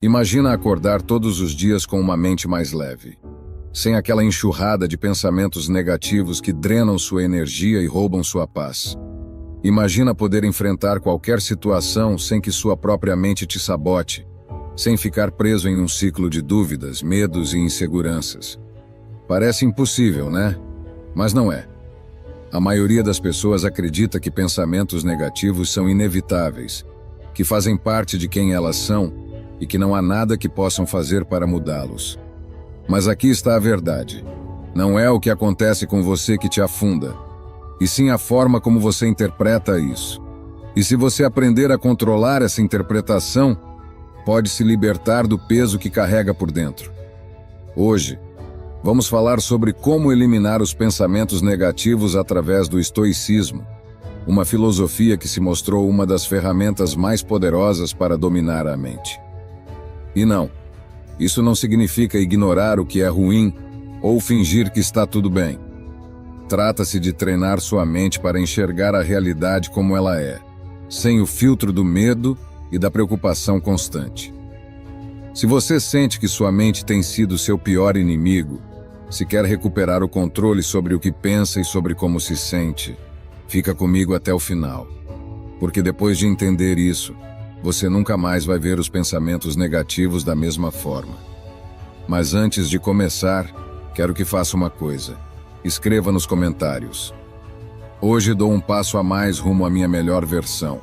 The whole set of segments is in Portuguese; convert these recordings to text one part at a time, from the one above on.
Imagina acordar todos os dias com uma mente mais leve, sem aquela enxurrada de pensamentos negativos que drenam sua energia e roubam sua paz. Imagina poder enfrentar qualquer situação sem que sua própria mente te sabote, sem ficar preso em um ciclo de dúvidas, medos e inseguranças. Parece impossível, né? Mas não é. A maioria das pessoas acredita que pensamentos negativos são inevitáveis, que fazem parte de quem elas são e que não há nada que possam fazer para mudá-los. Mas aqui está a verdade. Não é o que acontece com você que te afunda, e sim a forma como você interpreta isso. E se você aprender a controlar essa interpretação, pode se libertar do peso que carrega por dentro. Hoje, vamos falar sobre como eliminar os pensamentos negativos através do estoicismo, uma filosofia que se mostrou uma das ferramentas mais poderosas para dominar a mente. E não, isso não significa ignorar o que é ruim ou fingir que está tudo bem. Trata-se de treinar sua mente para enxergar a realidade como ela é, sem o filtro do medo e da preocupação constante. Se você sente que sua mente tem sido seu pior inimigo, se quer recuperar o controle sobre o que pensa e sobre como se sente, fica comigo até o final. Porque depois de entender isso, você nunca mais vai ver os pensamentos negativos da mesma forma. Mas antes de começar, quero que faça uma coisa. Escreva nos comentários. Hoje dou um passo a mais rumo à minha melhor versão.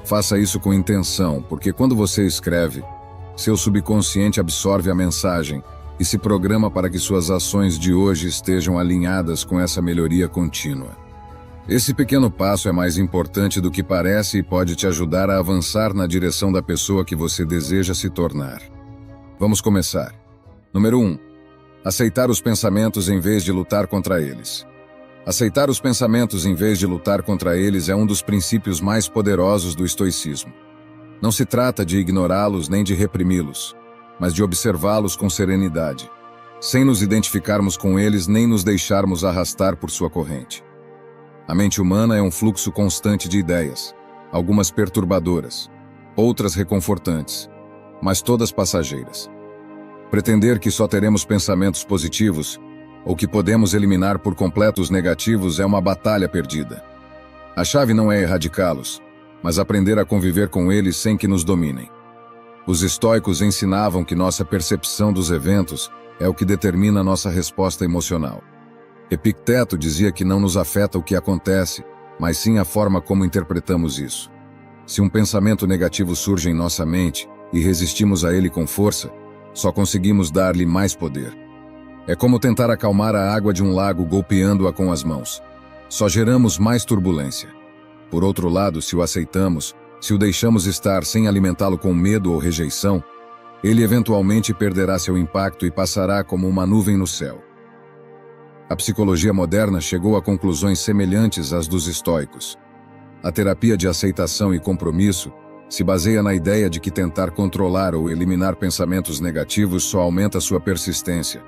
Faça isso com intenção, porque quando você escreve, seu subconsciente absorve a mensagem e se programa para que suas ações de hoje estejam alinhadas com essa melhoria contínua. Esse pequeno passo é mais importante do que parece e pode te ajudar a avançar na direção da pessoa que você deseja se tornar. Vamos começar. Número 1. Aceitar os pensamentos em vez de lutar contra eles. Aceitar os pensamentos em vez de lutar contra eles é um dos princípios mais poderosos do estoicismo. Não se trata de ignorá-los nem de reprimi-los, mas de observá-los com serenidade, sem nos identificarmos com eles nem nos deixarmos arrastar por sua corrente. A mente humana é um fluxo constante de ideias, algumas perturbadoras, outras reconfortantes, mas todas passageiras. Pretender que só teremos pensamentos positivos ou que podemos eliminar por completo os negativos é uma batalha perdida. A chave não é erradicá-los, mas aprender a conviver com eles sem que nos dominem. Os estoicos ensinavam que nossa percepção dos eventos é o que determina nossa resposta emocional. Epicteto dizia que não nos afeta o que acontece, mas sim a forma como interpretamos isso. Se um pensamento negativo surge em nossa mente e resistimos a ele com força, só conseguimos dar-lhe mais poder. É como tentar acalmar a água de um lago golpeando-a com as mãos. Só geramos mais turbulência. Por outro lado, se o aceitamos, se o deixamos estar sem alimentá-lo com medo ou rejeição, ele eventualmente perderá seu impacto e passará como uma nuvem no céu. A psicologia moderna chegou a conclusões semelhantes às dos estoicos. A terapia de aceitação e compromisso se baseia na ideia de que tentar controlar ou eliminar pensamentos negativos só aumenta sua persistência.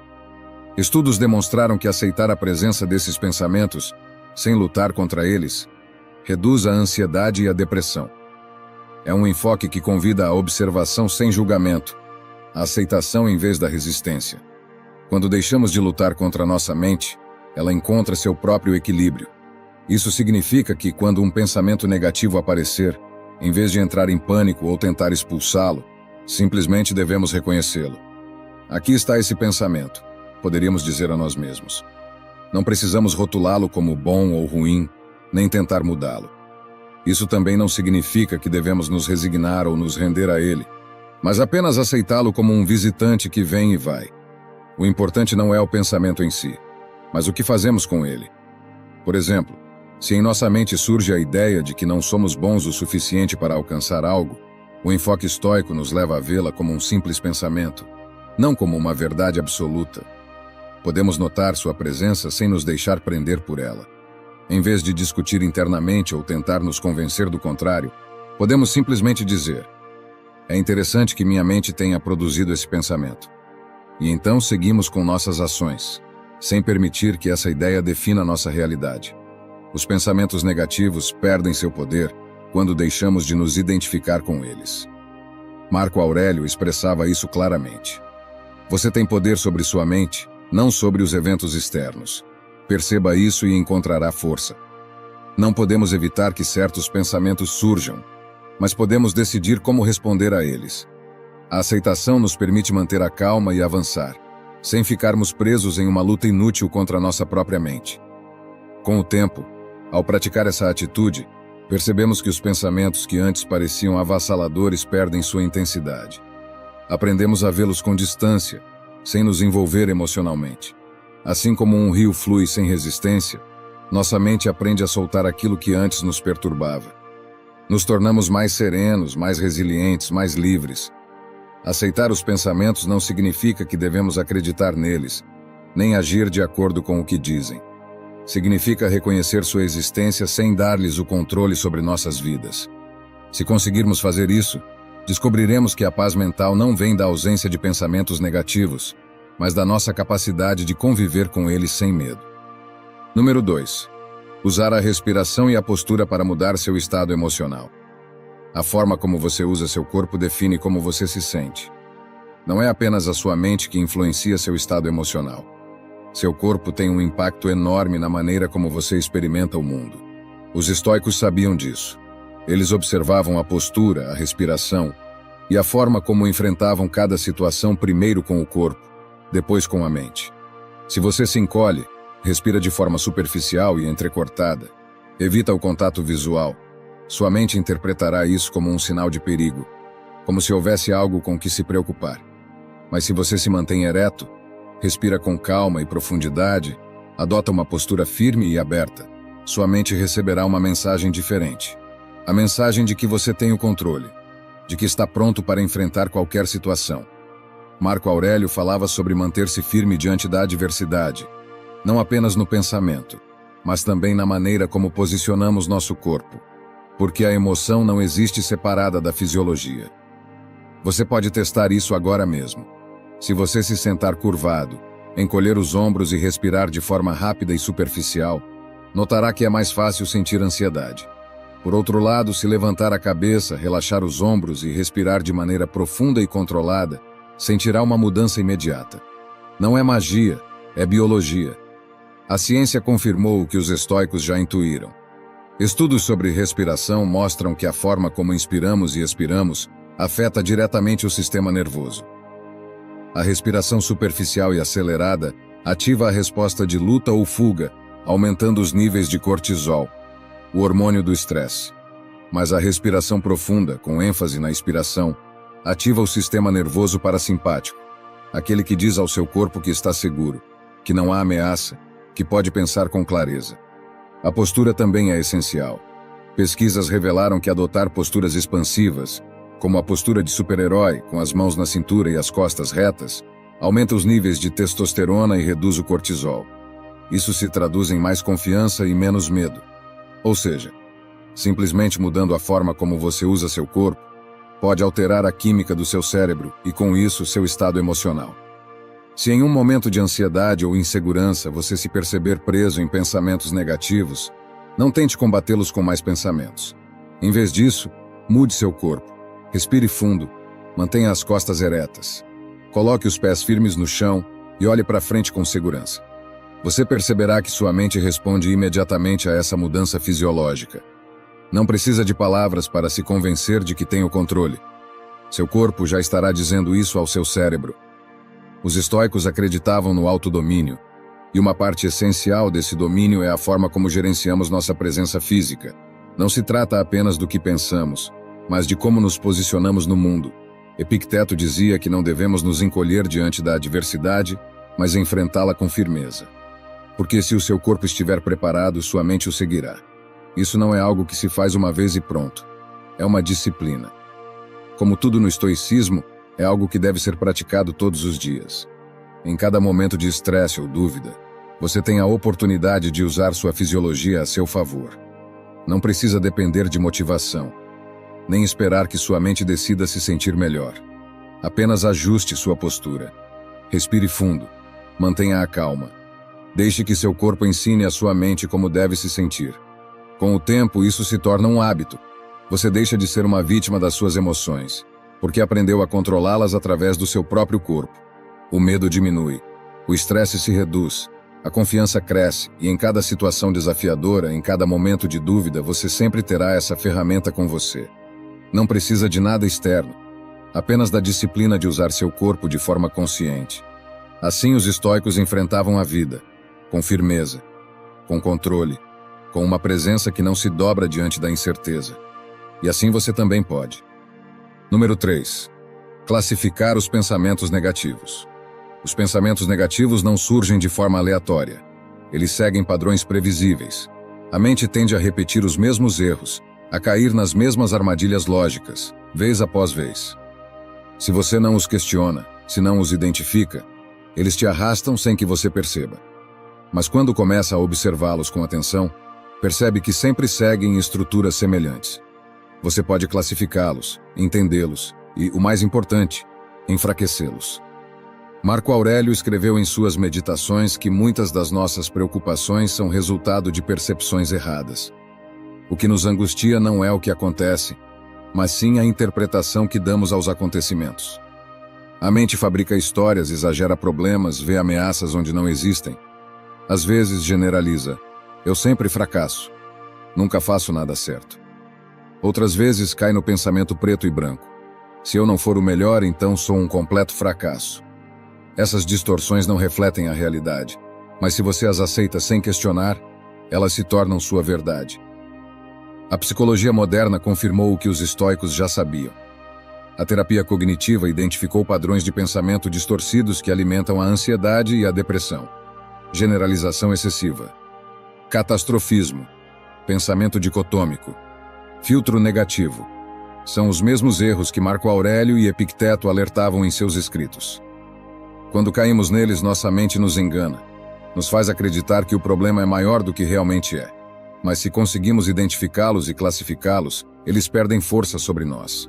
Estudos demonstraram que aceitar a presença desses pensamentos, sem lutar contra eles, reduz a ansiedade e a depressão. É um enfoque que convida à observação sem julgamento, à aceitação em vez da resistência. Quando deixamos de lutar contra nossa mente, ela encontra seu próprio equilíbrio. Isso significa que, quando um pensamento negativo aparecer, em vez de entrar em pânico ou tentar expulsá-lo, simplesmente devemos reconhecê-lo. Aqui está esse pensamento, poderíamos dizer a nós mesmos. Não precisamos rotulá-lo como bom ou ruim, nem tentar mudá-lo. Isso também não significa que devemos nos resignar ou nos render a ele, mas apenas aceitá-lo como um visitante que vem e vai. O importante não é o pensamento em si, mas o que fazemos com ele. Por exemplo, se em nossa mente surge a ideia de que não somos bons o suficiente para alcançar algo, o enfoque estoico nos leva a vê-la como um simples pensamento, não como uma verdade absoluta. Podemos notar sua presença sem nos deixar prender por ela. Em vez de discutir internamente ou tentar nos convencer do contrário, podemos simplesmente dizer: é interessante que minha mente tenha produzido esse pensamento. E então seguimos com nossas ações, sem permitir que essa ideia defina nossa realidade. Os pensamentos negativos perdem seu poder quando deixamos de nos identificar com eles. Marco Aurélio expressava isso claramente. Você tem poder sobre sua mente, não sobre os eventos externos. Perceba isso e encontrará força. Não podemos evitar que certos pensamentos surjam, mas podemos decidir como responder a eles. A aceitação nos permite manter a calma e avançar, sem ficarmos presos em uma luta inútil contra a nossa própria mente. Com o tempo, ao praticar essa atitude, percebemos que os pensamentos que antes pareciam avassaladores perdem sua intensidade. Aprendemos a vê-los com distância, sem nos envolver emocionalmente. Assim como um rio flui sem resistência, nossa mente aprende a soltar aquilo que antes nos perturbava. Nos tornamos mais serenos, mais resilientes, mais livres. Aceitar os pensamentos não significa que devemos acreditar neles, nem agir de acordo com o que dizem. Significa reconhecer sua existência sem dar-lhes o controle sobre nossas vidas. Se conseguirmos fazer isso, descobriremos que a paz mental não vem da ausência de pensamentos negativos, mas da nossa capacidade de conviver com eles sem medo. Número 2. Usar a respiração e a postura para mudar seu estado emocional. A forma como você usa seu corpo define como você se sente. Não é apenas a sua mente que influencia seu estado emocional. Seu corpo tem um impacto enorme na maneira como você experimenta o mundo. Os estoicos sabiam disso. Eles observavam a postura, a respiração e a forma como enfrentavam cada situação primeiro com o corpo, depois com a mente. Se você se encolhe, respira de forma superficial e entrecortada, evita o contato visual, sua mente interpretará isso como um sinal de perigo, como se houvesse algo com que se preocupar. Mas se você se mantém ereto, respira com calma e profundidade, adota uma postura firme e aberta, sua mente receberá uma mensagem diferente. A mensagem de que você tem o controle, de que está pronto para enfrentar qualquer situação. Marco Aurélio falava sobre manter-se firme diante da adversidade, não apenas no pensamento, mas também na maneira como posicionamos nosso corpo, porque a emoção não existe separada da fisiologia. Você pode testar isso agora mesmo. Se você se sentar curvado, encolher os ombros e respirar de forma rápida e superficial, notará que é mais fácil sentir ansiedade. Por outro lado, se levantar a cabeça, relaxar os ombros e respirar de maneira profunda e controlada, sentirá uma mudança imediata. Não é magia, é biologia. A ciência confirmou o que os estoicos já intuíram. Estudos sobre respiração mostram que a forma como inspiramos e expiramos afeta diretamente o sistema nervoso. A respiração superficial e acelerada ativa a resposta de luta ou fuga, aumentando os níveis de cortisol, o hormônio do estresse. Mas a respiração profunda, com ênfase na expiração, ativa o sistema nervoso parasimpático, aquele que diz ao seu corpo que está seguro, que não há ameaça, que pode pensar com clareza. A postura também é essencial. Pesquisas revelaram que adotar posturas expansivas, como a postura de super-herói, com as mãos na cintura e as costas retas, aumenta os níveis de testosterona e reduz o cortisol. Isso se traduz em mais confiança e menos medo. Ou seja, simplesmente mudando a forma como você usa seu corpo, pode alterar a química do seu cérebro e, com isso, seu estado emocional. Se em um momento de ansiedade ou insegurança você se perceber preso em pensamentos negativos, não tente combatê-los com mais pensamentos. Em vez disso, mude seu corpo. Respire fundo, mantenha as costas eretas. Coloque os pés firmes no chão e olhe para frente com segurança. Você perceberá que sua mente responde imediatamente a essa mudança fisiológica. Não precisa de palavras para se convencer de que tem o controle. Seu corpo já estará dizendo isso ao seu cérebro. Os estoicos acreditavam no autodomínio, e uma parte essencial desse domínio é a forma como gerenciamos nossa presença física. Não se trata apenas do que pensamos, mas de como nos posicionamos no mundo. Epicteto dizia que não devemos nos encolher diante da adversidade, mas enfrentá-la com firmeza. Porque se o seu corpo estiver preparado, sua mente o seguirá. Isso não é algo que se faz uma vez e pronto. É uma disciplina. Como tudo no estoicismo, é algo que deve ser praticado todos os dias. Em cada momento de estresse ou dúvida, você tem a oportunidade de usar sua fisiologia a seu favor. Não precisa depender de motivação, nem esperar que sua mente decida se sentir melhor. Apenas ajuste sua postura. Respire fundo. Mantenha-a calma. Deixe que seu corpo ensine a sua mente como deve se sentir. Com o tempo, isso se torna um hábito. Você deixa de ser uma vítima das suas emoções. porque aprendeu a controlá-las através do seu próprio corpo. O medo diminui, o estresse se reduz, a confiança cresce e em cada situação desafiadora, em cada momento de dúvida, você sempre terá essa ferramenta com você. Não precisa de nada externo, apenas da disciplina de usar seu corpo de forma consciente. Assim os estoicos enfrentavam a vida, com firmeza, com controle, com uma presença que não se dobra diante da incerteza. E assim você também pode. Número 3. Classificar os pensamentos negativos. Os pensamentos negativos não surgem de forma aleatória. Eles seguem padrões previsíveis. A mente tende a repetir os mesmos erros, a cair nas mesmas armadilhas lógicas, vez após vez. Se você não os questiona, se não os identifica, eles te arrastam sem que você perceba. Mas quando começa a observá-los com atenção, percebe que sempre seguem estruturas semelhantes. Você pode classificá-los, entendê-los e, o mais importante, enfraquecê-los. Marco Aurélio escreveu em suas meditações que muitas das nossas preocupações são resultado de percepções erradas. O que nos angustia não é o que acontece, mas sim a interpretação que damos aos acontecimentos. A mente fabrica histórias, exagera problemas, vê ameaças onde não existem. Às vezes generaliza: eu sempre fracasso, nunca faço nada certo. Outras vezes cai no pensamento preto e branco: se eu não for o melhor, então sou um completo fracasso. Essas distorções não refletem a realidade, mas se você as aceita sem questionar, elas se tornam sua verdade. A psicologia moderna confirmou o que os estoicos já sabiam. A terapia cognitiva identificou padrões de pensamento distorcidos que alimentam a ansiedade e a depressão. Generalização excessiva, catastrofismo, pensamento dicotômico, filtro negativo. São os mesmos erros que Marco Aurélio e Epicteto alertavam em seus escritos. Quando caímos neles, nossa mente nos engana, nos faz acreditar que o problema é maior do que realmente é. Mas se conseguimos identificá-los e classificá-los, eles perdem força sobre nós.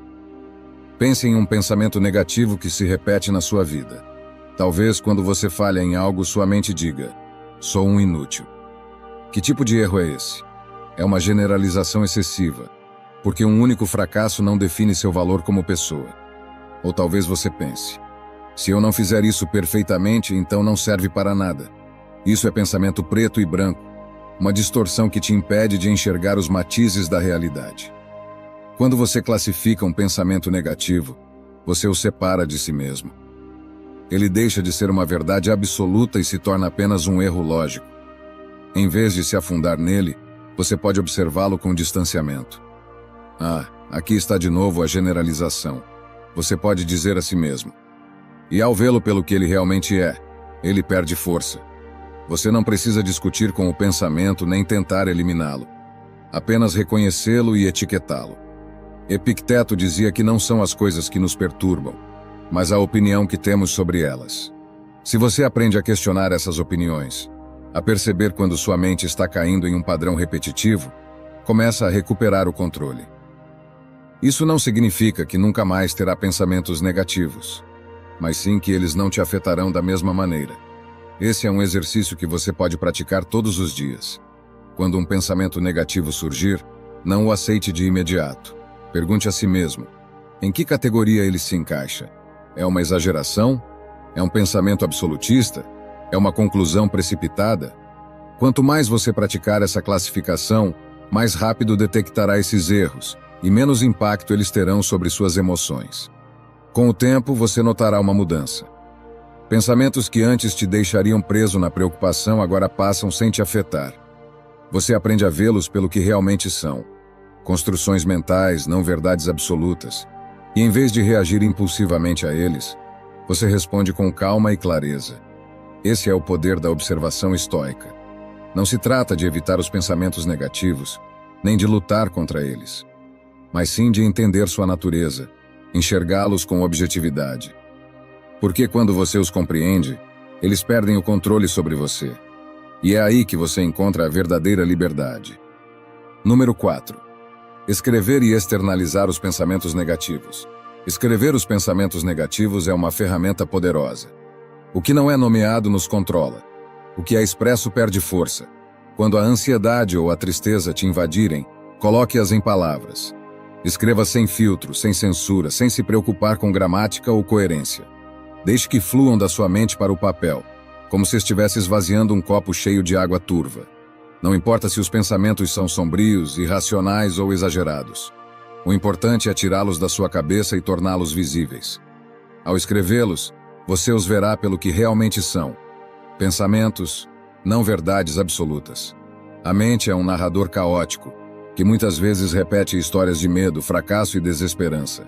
Pense em um pensamento negativo que se repete na sua vida. Talvez quando você falha em algo, sua mente diga: sou um inútil. Que tipo de erro é esse? É uma generalização excessiva, porque um único fracasso não define seu valor como pessoa. Ou talvez você pense: se eu não fizer isso perfeitamente, então não serve para nada. Isso é pensamento preto e branco, uma distorção que te impede de enxergar os matizes da realidade. Quando você classifica um pensamento negativo, você o separa de si mesmo. Ele deixa de ser uma verdade absoluta e se torna apenas um erro lógico. Em vez de se afundar nele, você pode observá-lo com distanciamento. Aqui está de novo a generalização. Você pode dizer a si mesmo. E ao vê-lo pelo que ele realmente é, ele perde força. Você não precisa discutir com o pensamento nem tentar eliminá-lo. Apenas reconhecê-lo e etiquetá-lo. Epicteto dizia que não são as coisas que nos perturbam, mas a opinião que temos sobre elas. Se você aprende a questionar essas opiniões, a perceber quando sua mente está caindo em um padrão repetitivo, começa a recuperar o controle. Isso não significa que nunca mais terá pensamentos negativos, mas sim que eles não te afetarão da mesma maneira. Esse é um exercício que você pode praticar todos os dias. Quando um pensamento negativo surgir, não o aceite de imediato. Pergunte a si mesmo: em que categoria ele se encaixa? É uma exageração? É um pensamento absolutista? É uma conclusão precipitada? Quanto mais você praticar essa classificação, mais rápido detectará esses erros e menos impacto eles terão sobre suas emoções. Com o tempo, você notará uma mudança. Pensamentos que antes te deixariam preso na preocupação agora passam sem te afetar. Você aprende a vê-los pelo que realmente são: construções mentais, não verdades absolutas. E em vez de reagir impulsivamente a eles, você responde com calma e clareza. Esse é o poder da observação estoica. Não se trata de evitar os pensamentos negativos, nem de lutar contra eles, mas sim de entender sua natureza, enxergá-los com objetividade. Porque quando você os compreende, eles perdem o controle sobre você. E é aí que você encontra a verdadeira liberdade. Número 4. Escrever e externalizar os pensamentos negativos. Escrever os pensamentos negativos é uma ferramenta poderosa. O que não é nomeado nos controla. O que é expresso perde força. Quando a ansiedade ou a tristeza te invadirem, coloque-as em palavras. Escreva sem filtro, sem censura, sem se preocupar com gramática ou coerência. Deixe que fluam da sua mente para o papel, como se estivesse esvaziando um copo cheio de água turva. Não importa se os pensamentos são sombrios, irracionais ou exagerados. O importante é tirá-los da sua cabeça e torná-los visíveis. Ao escrevê-los, você os verá pelo que realmente são. Pensamentos, não verdades absolutas. A mente é um narrador caótico, que muitas vezes repete histórias de medo, fracasso e desesperança.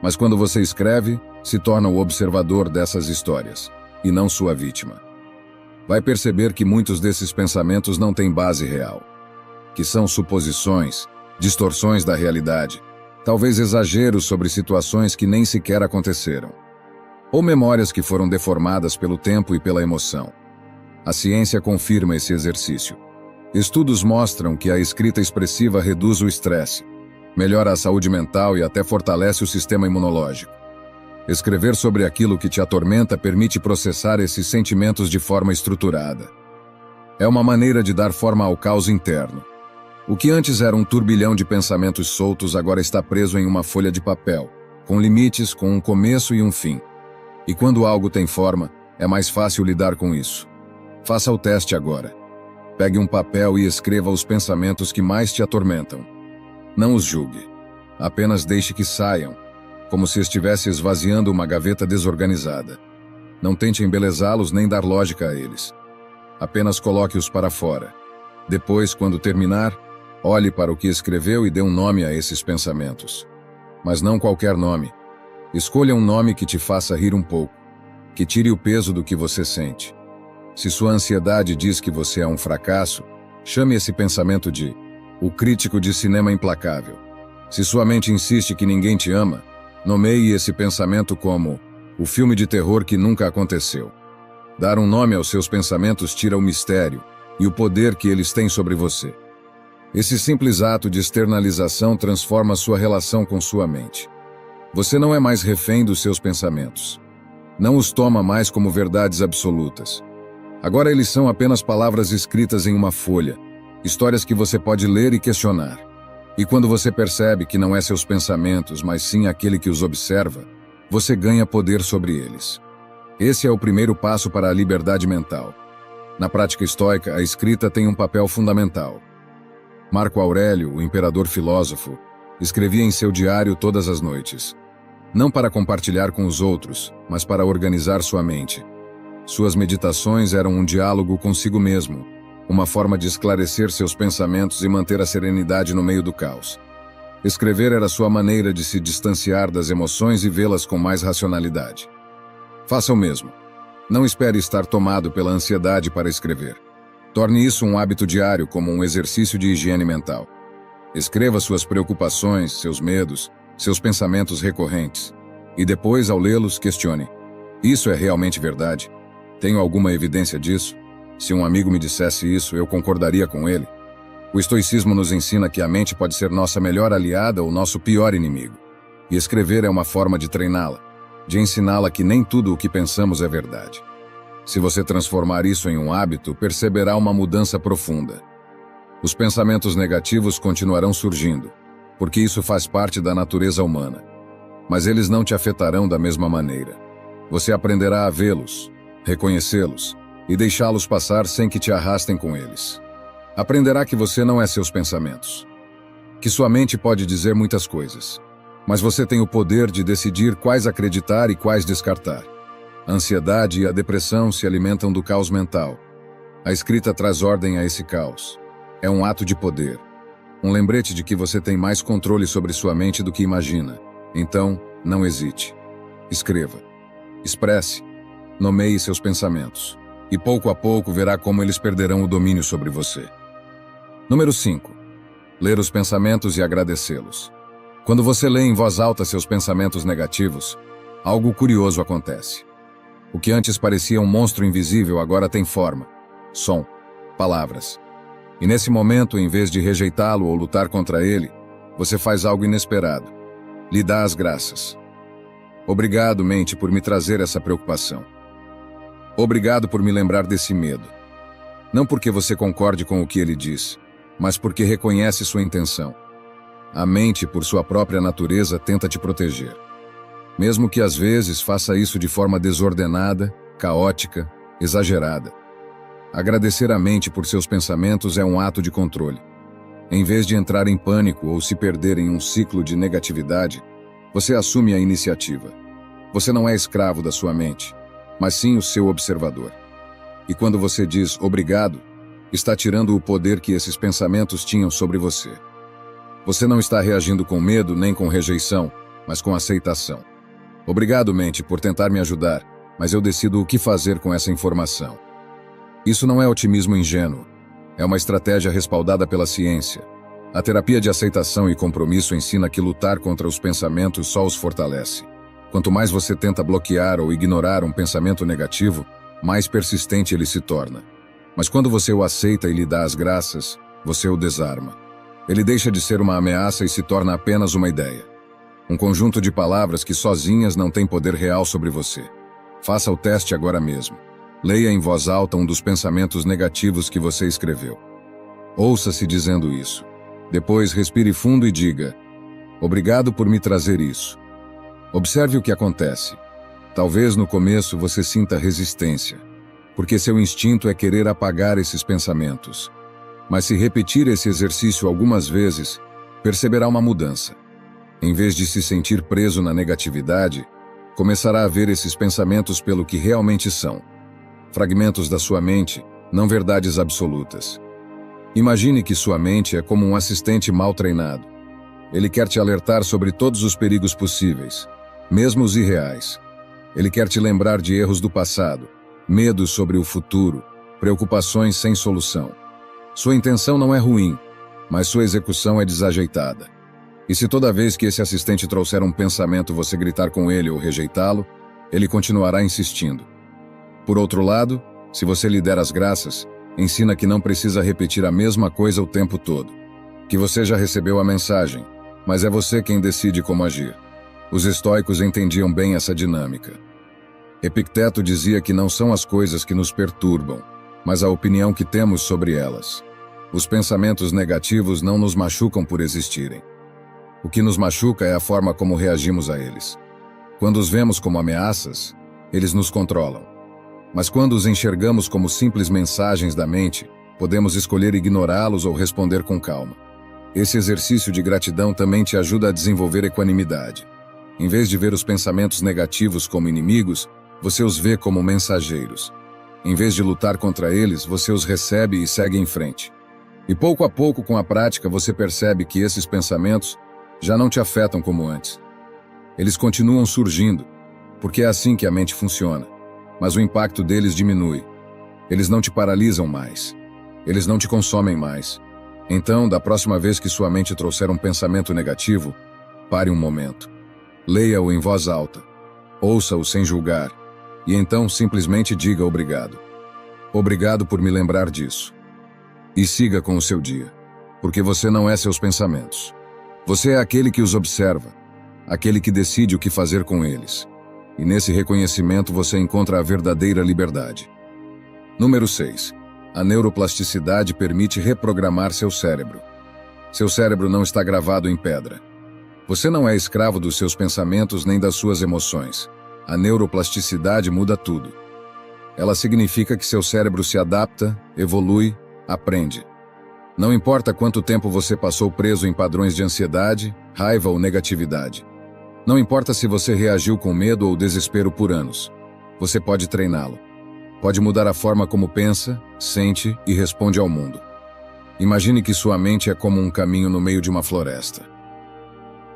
Mas quando você escreve, se torna o observador dessas histórias, e não sua vítima. Vai perceber que muitos desses pensamentos não têm base real, que são suposições, distorções da realidade, talvez exageros sobre situações que nem sequer aconteceram, ou memórias que foram deformadas pelo tempo e pela emoção. A ciência confirma esse exercício. Estudos mostram que a escrita expressiva reduz o estresse, melhora a saúde mental e até fortalece o sistema imunológico. Escrever sobre aquilo que te atormenta permite processar esses sentimentos de forma estruturada. É uma maneira de dar forma ao caos interno. O que antes era um turbilhão de pensamentos soltos agora está preso em uma folha de papel, com limites, com um começo e um fim. E quando algo tem forma, é mais fácil lidar com isso. Faça o teste agora. Pegue um papel e escreva os pensamentos que mais te atormentam. Não os julgue. Apenas deixe que saiam, como se estivesse esvaziando uma gaveta desorganizada. Não tente embelezá-los nem dar lógica a eles. Apenas coloque-os para fora. Depois, quando terminar, olhe para o que escreveu e dê um nome a esses pensamentos. Mas não qualquer nome. Escolha um nome que te faça rir um pouco, que tire o peso do que você sente. Se sua ansiedade diz que você é um fracasso, chame esse pensamento de o crítico de cinema implacável. Se sua mente insiste que ninguém te ama, nomeie esse pensamento como o filme de terror que nunca aconteceu. Dar um nome aos seus pensamentos tira o mistério e o poder que eles têm sobre você. Esse simples ato de externalização transforma sua relação com sua mente. Você não é mais refém dos seus pensamentos. Não os toma mais como verdades absolutas. Agora eles são apenas palavras escritas em uma folha, histórias que você pode ler e questionar. E quando você percebe que não é seus pensamentos, mas sim aquele que os observa, você ganha poder sobre eles. Esse é o primeiro passo para a liberdade mental. Na prática estoica, a escrita tem um papel fundamental. Marco Aurélio, o imperador filósofo, escrevia em seu diário todas as noites. Não para compartilhar com os outros, mas para organizar sua mente. Suas meditações eram um diálogo consigo mesmo, uma forma de esclarecer seus pensamentos e manter a serenidade no meio do caos. Escrever era sua maneira de se distanciar das emoções e vê-las com mais racionalidade. Faça o mesmo. Não espere estar tomado pela ansiedade para escrever. Torne isso um hábito diário, como um exercício de higiene mental. Escreva suas preocupações, seus medos, seus pensamentos recorrentes. E depois, ao lê-los, questione: isso é realmente verdade? Tenho alguma evidência disso? Se um amigo me dissesse isso, eu concordaria com ele. O estoicismo nos ensina que a mente pode ser nossa melhor aliada ou nosso pior inimigo. E escrever é uma forma de treiná-la, de ensiná-la que nem tudo o que pensamos é verdade. Se você transformar isso em um hábito, perceberá uma mudança profunda. Os pensamentos negativos continuarão surgindo, porque isso faz parte da natureza humana. Mas eles não te afetarão da mesma maneira. Você aprenderá a vê-los, reconhecê-los e deixá-los passar sem que te arrastem com eles. Aprenderá que você não é seus pensamentos, que sua mente pode dizer muitas coisas, mas você tem o poder de decidir quais acreditar e quais descartar. A ansiedade e a depressão se alimentam do caos mental. A escrita traz ordem a esse caos. É um ato de poder, um lembrete de que você tem mais controle sobre sua mente do que imagina. Então, não hesite. Escreva. Expresse. Nomeie seus pensamentos. E pouco a pouco verá como eles perderão o domínio sobre você. Número 5. Ler os pensamentos e agradecê-los. Quando você lê em voz alta seus pensamentos negativos, algo curioso acontece. O que antes parecia um monstro invisível agora tem forma, som, palavras. E nesse momento, em vez de rejeitá-lo ou lutar contra ele, você faz algo inesperado. Lhe dá as graças. Obrigado, mente, por me trazer essa preocupação. Obrigado por me lembrar desse medo. Não porque você concorde com o que ele diz, mas porque reconhece sua intenção. A mente, por sua própria natureza, tenta te proteger. Mesmo que às vezes faça isso de forma desordenada, caótica, exagerada. Agradecer a mente por seus pensamentos é um ato de controle. Em vez de entrar em pânico ou se perder em um ciclo de negatividade, você assume a iniciativa. Você não é escravo da sua mente, mas sim o seu observador. E quando você diz obrigado, está tirando o poder que esses pensamentos tinham sobre você. Você não está reagindo com medo nem com rejeição, mas com aceitação. Obrigado, mente, por tentar me ajudar, mas eu decido o que fazer com essa informação. Isso não é otimismo ingênuo. É uma estratégia respaldada pela ciência. A terapia de aceitação e compromisso ensina que lutar contra os pensamentos só os fortalece. Quanto mais você tenta bloquear ou ignorar um pensamento negativo, mais persistente ele se torna. Mas quando você o aceita e lhe dá as graças, você o desarma. Ele deixa de ser uma ameaça e se torna apenas uma ideia. Um conjunto de palavras que sozinhas não têm poder real sobre você. Faça o teste agora mesmo. Leia em voz alta um dos pensamentos negativos que você escreveu. Ouça-se dizendo isso. Depois respire fundo e diga: obrigado por me trazer isso. Observe o que acontece. Talvez no começo você sinta resistência, porque seu instinto é querer apagar esses pensamentos. Mas se repetir esse exercício algumas vezes, perceberá uma mudança. Em vez de se sentir preso na negatividade, começará a ver esses pensamentos pelo que realmente são. Fragmentos da sua mente, não verdades absolutas. Imagine que sua mente é como um assistente mal treinado. Ele quer te alertar sobre todos os perigos possíveis, mesmo os irreais. Ele quer te lembrar de erros do passado, medos sobre o futuro, preocupações sem solução. Sua intenção não é ruim, mas sua execução é desajeitada. E se toda vez que esse assistente trouxer um pensamento você gritar com ele ou rejeitá-lo, ele continuará insistindo. Por outro lado, se você lhe der as graças, ensina que não precisa repetir a mesma coisa o tempo todo. Que você já recebeu a mensagem, mas é você quem decide como agir. Os estoicos entendiam bem essa dinâmica. Epicteto dizia que não são as coisas que nos perturbam, mas a opinião que temos sobre elas. Os pensamentos negativos não nos machucam por existirem. O que nos machuca é a forma como reagimos a eles. Quando os vemos como ameaças, eles nos controlam. Mas quando os enxergamos como simples mensagens da mente, podemos escolher ignorá-los ou responder com calma. Esse exercício de gratidão também te ajuda a desenvolver equanimidade. Em vez de ver os pensamentos negativos como inimigos, você os vê como mensageiros. Em vez de lutar contra eles, você os recebe e segue em frente. E pouco a pouco, com a prática, você percebe que esses pensamentos já não te afetam como antes. Eles continuam surgindo, porque é assim que a mente funciona. Mas o impacto deles diminui. Eles não te paralisam mais. Eles não te consomem mais. Então, da próxima vez que sua mente trouxer um pensamento negativo, pare um momento. Leia-o em voz alta. Ouça-o sem julgar. E então simplesmente diga obrigado. Obrigado por me lembrar disso. E siga com o seu dia. Porque você não é seus pensamentos. Você é aquele que os observa. Aquele que decide o que fazer com eles. E nesse reconhecimento você encontra a verdadeira liberdade. Número 6. A neuroplasticidade permite reprogramar seu cérebro. Seu cérebro não está gravado em pedra. Você não é escravo dos seus pensamentos nem das suas emoções. A neuroplasticidade muda tudo. Ela significa que seu cérebro se adapta, evolui, aprende. Não importa quanto tempo você passou preso em padrões de ansiedade, raiva ou negatividade. Não importa se você reagiu com medo ou desespero por anos. Você pode treiná-lo. Pode mudar a forma como pensa, sente e responde ao mundo. Imagine que sua mente é como um caminho no meio de uma floresta.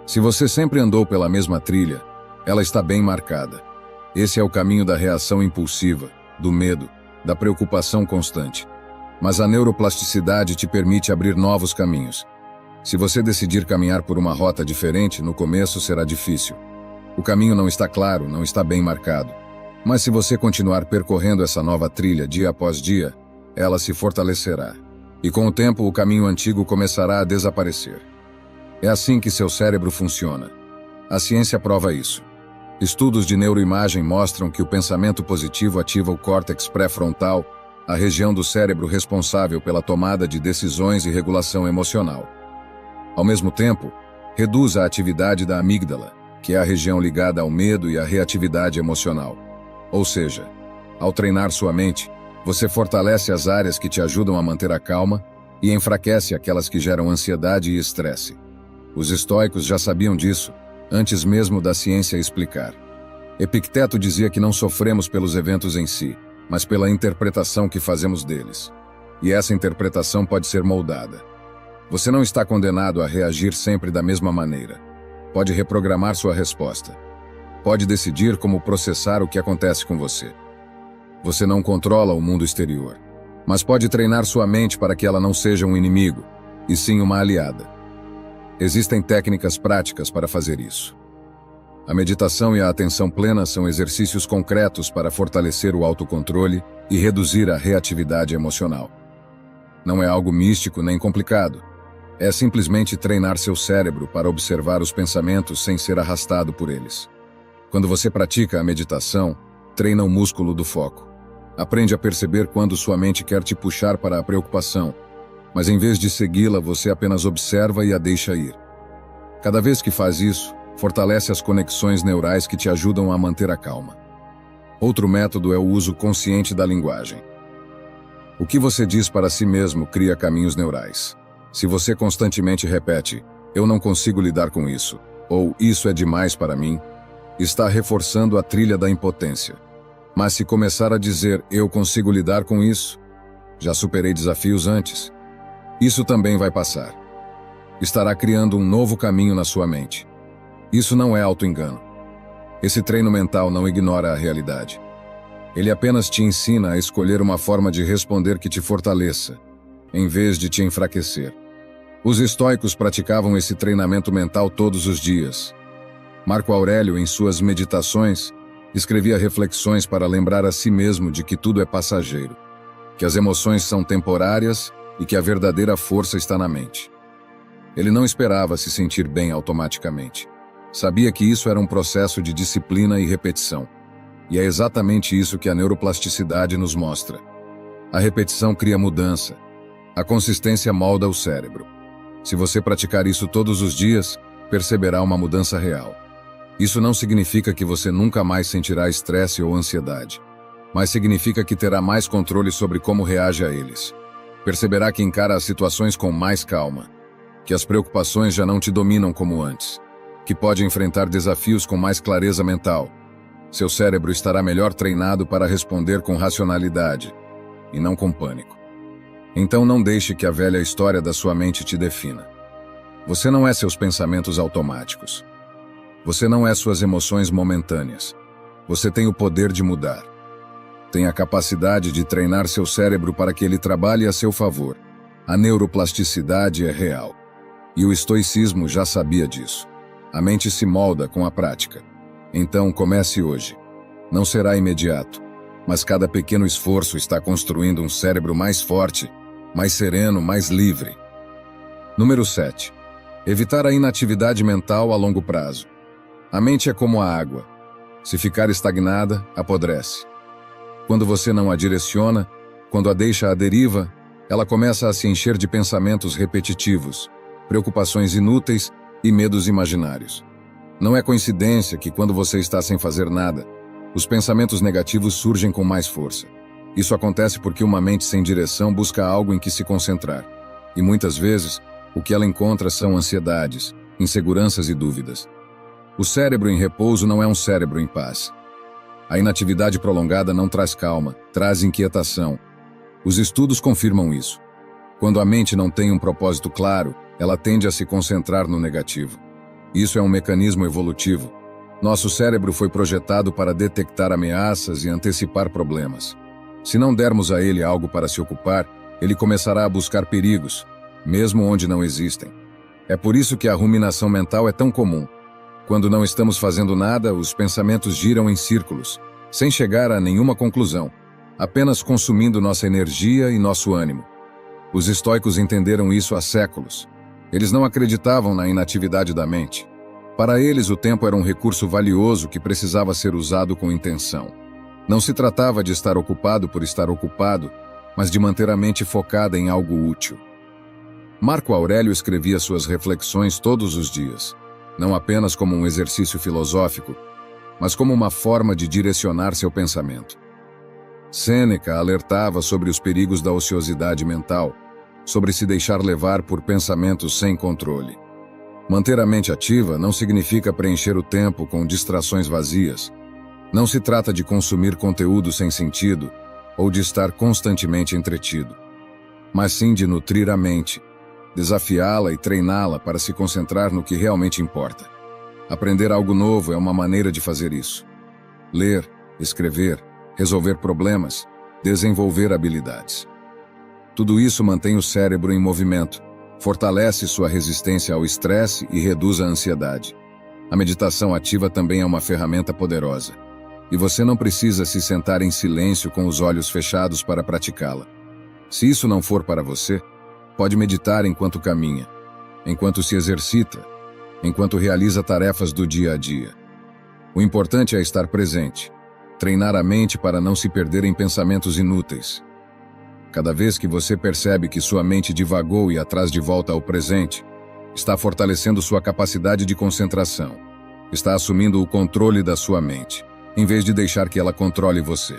Se você sempre andou pela mesma trilha, ela está bem marcada. Esse é o caminho da reação impulsiva, do medo, da preocupação constante. Mas a neuroplasticidade te permite abrir novos caminhos. Se você decidir caminhar por uma rota diferente, no começo será difícil. O caminho não está claro, não está bem marcado. Mas se você continuar percorrendo essa nova trilha dia após dia, ela se fortalecerá. E com o tempo, o caminho antigo começará a desaparecer. É assim que seu cérebro funciona. A ciência prova isso. Estudos de neuroimagem mostram que o pensamento positivo ativa o córtex pré-frontal, a região do cérebro responsável pela tomada de decisões e regulação emocional. Ao mesmo tempo, reduz a atividade da amígdala, que é a região ligada ao medo e à reatividade emocional. Ou seja, ao treinar sua mente, você fortalece as áreas que te ajudam a manter a calma e enfraquece aquelas que geram ansiedade e estresse. Os estoicos já sabiam disso, antes mesmo da ciência explicar. Epicteto dizia que não sofremos pelos eventos em si, mas pela interpretação que fazemos deles. E essa interpretação pode ser moldada. Você não está condenado a reagir sempre da mesma maneira. Pode reprogramar sua resposta. Pode decidir como processar o que acontece com você. Você não controla o mundo exterior, mas pode treinar sua mente para que ela não seja um inimigo, e sim uma aliada. Existem técnicas práticas para fazer isso. A meditação e a atenção plena são exercícios concretos para fortalecer o autocontrole e reduzir a reatividade emocional. Não é algo místico nem complicado. É simplesmente treinar seu cérebro para observar os pensamentos sem ser arrastado por eles. Quando você pratica a meditação, treina o músculo do foco. Aprende a perceber quando sua mente quer te puxar para a preocupação, mas em vez de segui-la, você apenas observa e a deixa ir. Cada vez que faz isso, fortalece as conexões neurais que te ajudam a manter a calma. Outro método é o uso consciente da linguagem. O que você diz para si mesmo cria caminhos neurais. Se você constantemente repete, "Eu não consigo lidar com isso", ou "Isso é demais para mim", está reforçando a trilha da impotência. Mas se começar a dizer, "Eu consigo lidar com isso", "Já superei desafios antes", isso também vai passar. Estará criando um novo caminho na sua mente. Isso não é auto-engano. Esse treino mental não ignora a realidade. Ele apenas te ensina a escolher uma forma de responder que te fortaleça, em vez de te enfraquecer. Os estoicos praticavam esse treinamento mental todos os dias. Marco Aurélio, em suas Meditações, escrevia reflexões para lembrar a si mesmo de que tudo é passageiro, que as emoções são temporárias e que a verdadeira força está na mente. Ele não esperava se sentir bem automaticamente. Sabia que isso era um processo de disciplina e repetição. E é exatamente isso que a neuroplasticidade nos mostra. A repetição cria mudança. A consistência molda o cérebro. Se você praticar isso todos os dias, perceberá uma mudança real. Isso não significa que você nunca mais sentirá estresse ou ansiedade, mas significa que terá mais controle sobre como reage a eles. Perceberá que encara as situações com mais calma, que as preocupações já não te dominam como antes, que pode enfrentar desafios com mais clareza mental. Seu cérebro estará melhor treinado para responder com racionalidade, e não com pânico. Então não deixe que a velha história da sua mente te defina. Você não é seus pensamentos automáticos. Você não é suas emoções momentâneas. Você tem o poder de mudar. Tem a capacidade de treinar seu cérebro para que ele trabalhe a seu favor. A neuroplasticidade é real. E o estoicismo já sabia disso. A mente se molda com a prática. Então comece hoje. Não será imediato, mas cada pequeno esforço está construindo um cérebro mais forte, mais sereno, mais livre. Número 7. Evitar a inatividade mental a longo prazo. A mente é como a água. Se ficar estagnada, apodrece. Quando você não a direciona, quando a deixa à deriva, ela começa a se encher de pensamentos repetitivos, preocupações inúteis e medos imaginários. Não é coincidência que quando você está sem fazer nada, os pensamentos negativos surgem com mais força. Isso acontece porque uma mente sem direção busca algo em que se concentrar. E muitas vezes, o que ela encontra são ansiedades, inseguranças e dúvidas. O cérebro em repouso não é um cérebro em paz. A inatividade prolongada não traz calma, traz inquietação. Os estudos confirmam isso. Quando a mente não tem um propósito claro, ela tende a se concentrar no negativo. Isso é um mecanismo evolutivo. Nosso cérebro foi projetado para detectar ameaças e antecipar problemas. Se não dermos a ele algo para se ocupar, ele começará a buscar perigos, mesmo onde não existem. É por isso que a ruminação mental é tão comum. Quando não estamos fazendo nada, os pensamentos giram em círculos, sem chegar a nenhuma conclusão, apenas consumindo nossa energia e nosso ânimo. Os estoicos entenderam isso há séculos. Eles não acreditavam na inatividade da mente. Para eles, o tempo era um recurso valioso que precisava ser usado com intenção. Não se tratava de estar ocupado por estar ocupado, mas de manter a mente focada em algo útil. Marco Aurélio escrevia suas reflexões todos os dias, não apenas como um exercício filosófico, mas como uma forma de direcionar seu pensamento. Sêneca alertava sobre os perigos da ociosidade mental, sobre se deixar levar por pensamentos sem controle. Manter a mente ativa não significa preencher o tempo com distrações vazias. Não se trata de consumir conteúdo sem sentido ou de estar constantemente entretido, mas sim de nutrir a mente, desafiá-la e treiná-la para se concentrar no que realmente importa. Aprender algo novo é uma maneira de fazer isso. Ler, escrever, resolver problemas, desenvolver habilidades. Tudo isso mantém o cérebro em movimento, fortalece sua resistência ao estresse e reduz a ansiedade. A meditação ativa também é uma ferramenta poderosa, e você não precisa se sentar em silêncio com os olhos fechados para praticá-la. Se isso não for para você, pode meditar enquanto caminha, enquanto se exercita, enquanto realiza tarefas do dia a dia. O importante é estar presente, treinar a mente para não se perder em pensamentos inúteis. Cada vez que você percebe que sua mente divagou e atrás de volta ao presente, está fortalecendo sua capacidade de concentração. Está assumindo o controle da sua mente, em vez de deixar que ela controle você.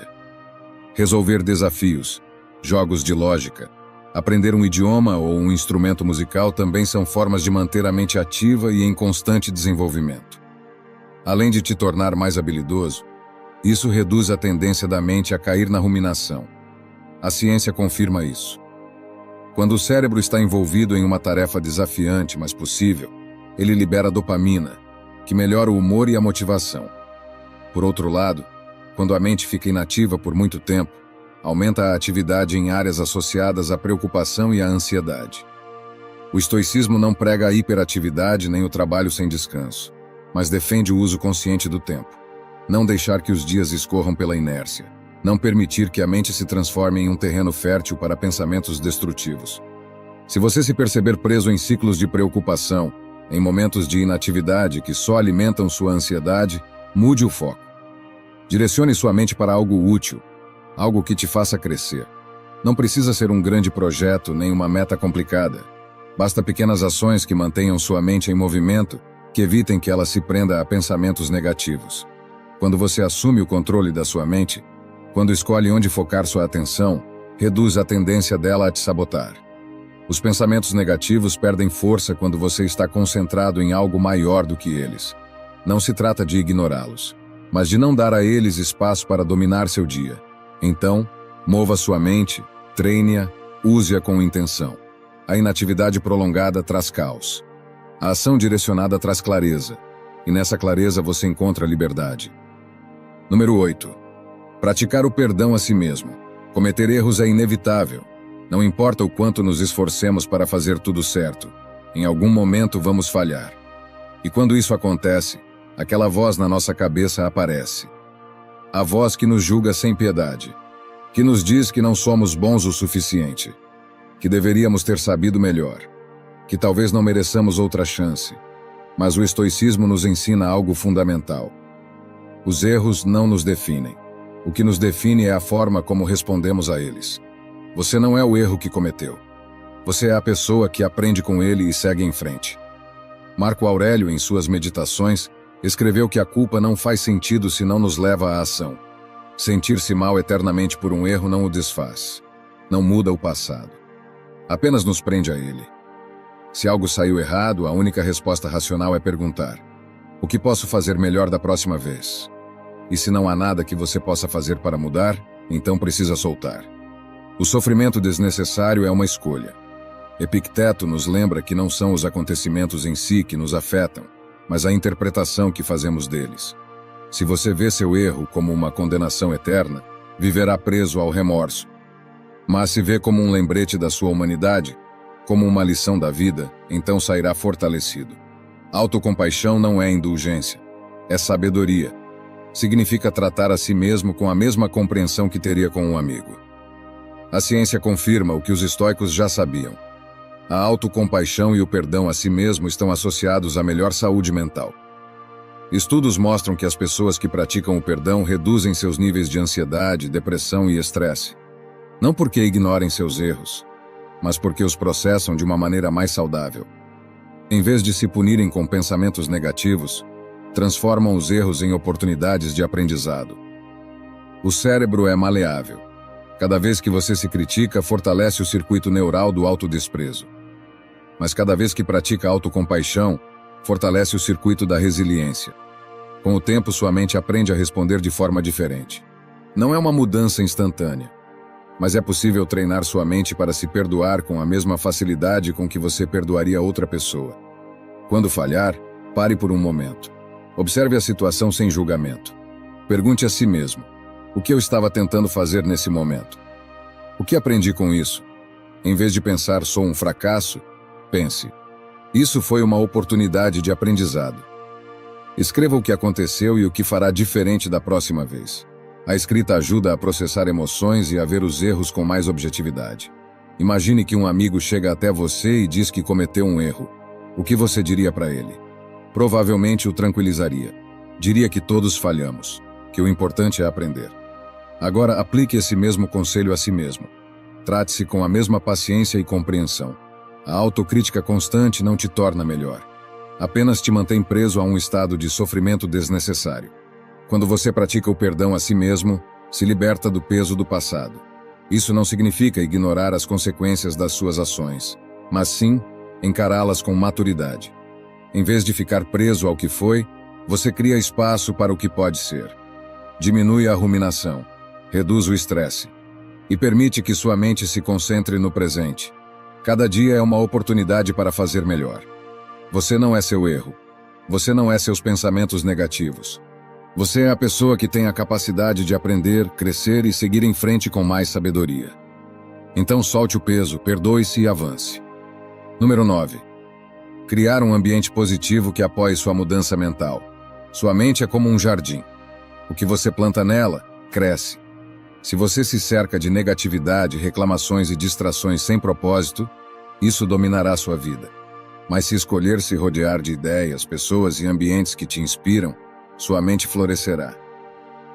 Resolver desafios, jogos de lógica, aprender um idioma ou um instrumento musical também são formas de manter a mente ativa e em constante desenvolvimento. Além de te tornar mais habilidoso, isso reduz a tendência da mente a cair na ruminação. A ciência confirma isso. Quando o cérebro está envolvido em uma tarefa desafiante, mas possível, ele libera dopamina, que melhora o humor e a motivação. Por outro lado, quando a mente fica inativa por muito tempo, aumenta a atividade em áreas associadas à preocupação e à ansiedade. O estoicismo não prega a hiperatividade nem o trabalho sem descanso, mas defende o uso consciente do tempo. Não deixar que os dias escorram pela inércia. Não permitir que a mente se transforme em um terreno fértil para pensamentos destrutivos. Se você se perceber preso em ciclos de preocupação, em momentos de inatividade que só alimentam sua ansiedade, mude o foco. Direcione sua mente para algo útil, algo que te faça crescer. Não precisa ser um grande projeto nem uma meta complicada. Basta pequenas ações que mantenham sua mente em movimento, que evitem que ela se prenda a pensamentos negativos. Quando você assume o controle da sua mente, quando escolhe onde focar sua atenção, reduz a tendência dela a te sabotar. Os pensamentos negativos perdem força quando você está concentrado em algo maior do que eles. Não se trata de ignorá-los, mas de não dar a eles espaço para dominar seu dia. Então, mova sua mente, treine-a, use-a com intenção. A inatividade prolongada traz caos. A ação direcionada traz clareza, e nessa clareza você encontra liberdade. Número 8. Praticar o perdão a si mesmo. Cometer erros é inevitável. Não importa o quanto nos esforcemos para fazer tudo certo. Em algum momento vamos falhar. E quando isso acontece, aquela voz na nossa cabeça aparece. A voz que nos julga sem piedade, que nos diz que não somos bons o suficiente, que deveríamos ter sabido melhor, que talvez não mereçamos outra chance. Mas o estoicismo nos ensina algo fundamental. Os erros não nos definem. O que nos define é a forma como respondemos a eles. Você não é o erro que cometeu. Você é a pessoa que aprende com ele e segue em frente. Marco Aurélio, em suas meditações, escreveu que a culpa não faz sentido se não nos leva à ação. Sentir-se mal eternamente por um erro não o desfaz. Não muda o passado. Apenas nos prende a ele. Se algo saiu errado, a única resposta racional é perguntar: o que posso fazer melhor da próxima vez? E se não há nada que você possa fazer para mudar, então precisa soltar. O sofrimento desnecessário é uma escolha. Epicteto nos lembra que não são os acontecimentos em si que nos afetam, mas a interpretação que fazemos deles. Se você vê seu erro como uma condenação eterna, viverá preso ao remorso. Mas se vê como um lembrete da sua humanidade, como uma lição da vida, então sairá fortalecido. Autocompaixão não é indulgência, é sabedoria. Significa tratar a si mesmo com a mesma compreensão que teria com um amigo. A ciência confirma o que os estoicos já sabiam. A autocompaixão e o perdão a si mesmo estão associados à melhor saúde mental. Estudos mostram que as pessoas que praticam o perdão reduzem seus níveis de ansiedade, depressão e estresse. Não porque ignorem seus erros, mas porque os processam de uma maneira mais saudável. Em vez de se punirem com pensamentos negativos, transformam os erros em oportunidades de aprendizado. O cérebro é maleável. Cada vez que você se critica, fortalece o circuito neural do autodesprezo. Mas cada vez que pratica autocompaixão, fortalece o circuito da resiliência. Com o tempo, sua mente aprende a responder de forma diferente. Não é uma mudança instantânea, mas é possível treinar sua mente para se perdoar com a mesma facilidade com que você perdoaria outra pessoa. Quando falhar, pare por um momento. Observe a situação sem julgamento. Pergunte a si mesmo: o que eu estava tentando fazer nesse momento? O que aprendi com isso? Em vez de pensar sou um fracasso, pense: isso foi uma oportunidade de aprendizado. Escreva o que aconteceu e o que fará diferente da próxima vez. A escrita ajuda a processar emoções e a ver os erros com mais objetividade. Imagine que um amigo chega até você e diz que cometeu um erro. O que você diria para ele? Provavelmente o tranquilizaria. Diria que todos falhamos, que o importante é aprender. Agora aplique esse mesmo conselho a si mesmo. Trate-se com a mesma paciência e compreensão. A autocrítica constante não te torna melhor. Apenas te mantém preso a um estado de sofrimento desnecessário. Quando você pratica o perdão a si mesmo, se liberta do peso do passado. Isso não significa ignorar as consequências das suas ações, mas sim encará-las com maturidade. Em vez de ficar preso ao que foi, você cria espaço para o que pode ser. Diminui a ruminação, reduz o estresse e permite que sua mente se concentre no presente. Cada dia é uma oportunidade para fazer melhor. Você não é seu erro. Você não é seus pensamentos negativos. Você é a pessoa que tem a capacidade de aprender, crescer e seguir em frente com mais sabedoria. Então solte o peso, perdoe-se e avance. Número 9. Criar um ambiente positivo que apoie sua mudança mental. Sua mente é como um jardim. O que você planta nela, cresce. Se você se cerca de negatividade, reclamações e distrações sem propósito, isso dominará sua vida. Mas se escolher se rodear de ideias, pessoas e ambientes que te inspiram, sua mente florescerá.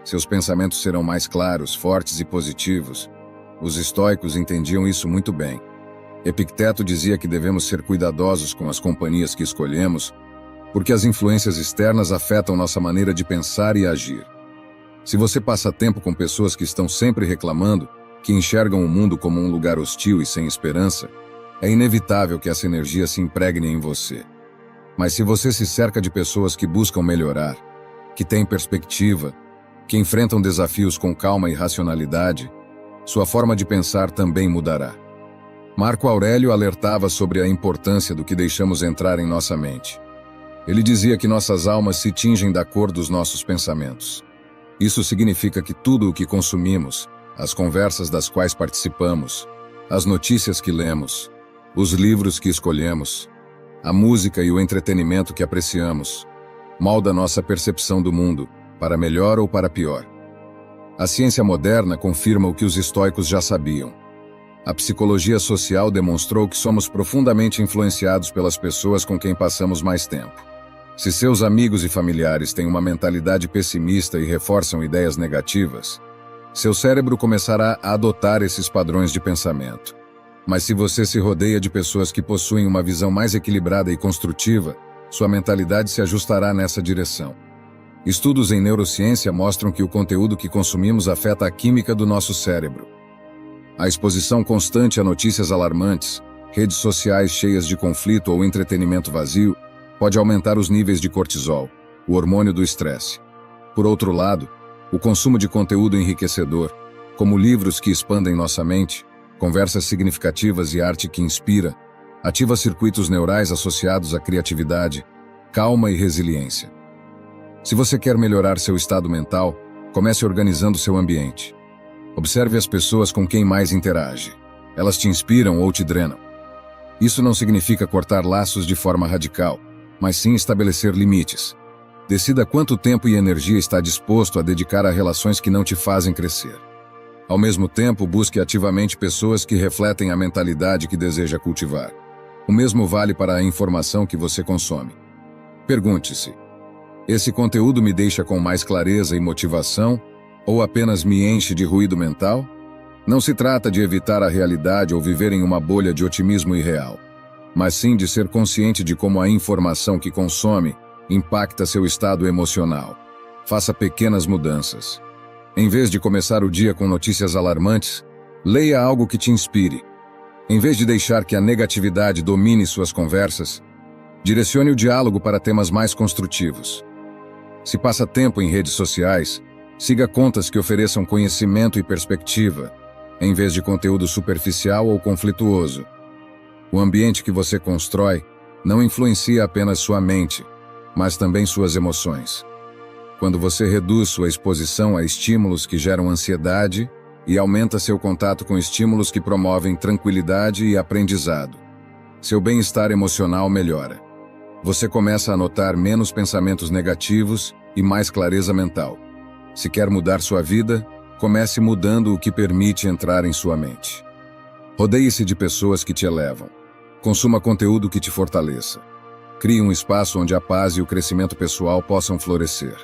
Seus pensamentos serão mais claros, fortes e positivos. Os estoicos entendiam isso muito bem. Epicteto dizia que devemos ser cuidadosos com as companhias que escolhemos, porque as influências externas afetam nossa maneira de pensar e agir. Se você passa tempo com pessoas que estão sempre reclamando, que enxergam o mundo como um lugar hostil e sem esperança, é inevitável que essa energia se impregne em você. Mas se você se cerca de pessoas que buscam melhorar, que têm perspectiva, que enfrentam desafios com calma e racionalidade, sua forma de pensar também mudará. Marco Aurélio alertava sobre a importância do que deixamos entrar em nossa mente. Ele dizia que nossas almas se tingem da cor dos nossos pensamentos. Isso significa que tudo o que consumimos, as conversas das quais participamos, as notícias que lemos, os livros que escolhemos, a música e o entretenimento que apreciamos, molda nossa percepção do mundo, para melhor ou para pior. A ciência moderna confirma o que os estoicos já sabiam. A psicologia social demonstrou que somos profundamente influenciados pelas pessoas com quem passamos mais tempo. Se seus amigos e familiares têm uma mentalidade pessimista e reforçam ideias negativas, seu cérebro começará a adotar esses padrões de pensamento. Mas se você se rodeia de pessoas que possuem uma visão mais equilibrada e construtiva, sua mentalidade se ajustará nessa direção. Estudos em neurociência mostram que o conteúdo que consumimos afeta a química do nosso cérebro. A exposição constante a notícias alarmantes, redes sociais cheias de conflito ou entretenimento vazio, pode aumentar os níveis de cortisol, o hormônio do estresse. Por outro lado, o consumo de conteúdo enriquecedor, como livros que expandem nossa mente, conversas significativas e arte que inspira, ativa circuitos neurais associados à criatividade, calma e resiliência. Se você quer melhorar seu estado mental, comece organizando seu ambiente. Observe as pessoas com quem mais interage. Elas te inspiram ou te drenam. Isso não significa cortar laços de forma radical, mas sim estabelecer limites. Decida quanto tempo e energia está disposto a dedicar a relações que não te fazem crescer. Ao mesmo tempo, busque ativamente pessoas que refletem a mentalidade que deseja cultivar. O mesmo vale para a informação que você consome. Pergunte-se: esse conteúdo me deixa com mais clareza e motivação ou apenas me enche de ruído mental? Não se trata de evitar a realidade ou viver em uma bolha de otimismo irreal, mas sim de ser consciente de como a informação que consome impacta seu estado emocional. Faça pequenas mudanças. Em vez de começar o dia com notícias alarmantes, leia algo que te inspire. Em vez de deixar que a negatividade domine suas conversas, direcione o diálogo para temas mais construtivos. Se passa tempo em redes sociais, siga contas que ofereçam conhecimento e perspectiva, em vez de conteúdo superficial ou conflituoso. O ambiente que você constrói não influencia apenas sua mente, mas também suas emoções. Quando você reduz sua exposição a estímulos que geram ansiedade e aumenta seu contato com estímulos que promovem tranquilidade e aprendizado, seu bem-estar emocional melhora. Você começa a notar menos pensamentos negativos e mais clareza mental. Se quer mudar sua vida, comece mudando o que permite entrar em sua mente. Rodeie-se de pessoas que te elevam. Consuma conteúdo que te fortaleça. Crie um espaço onde a paz e o crescimento pessoal possam florescer.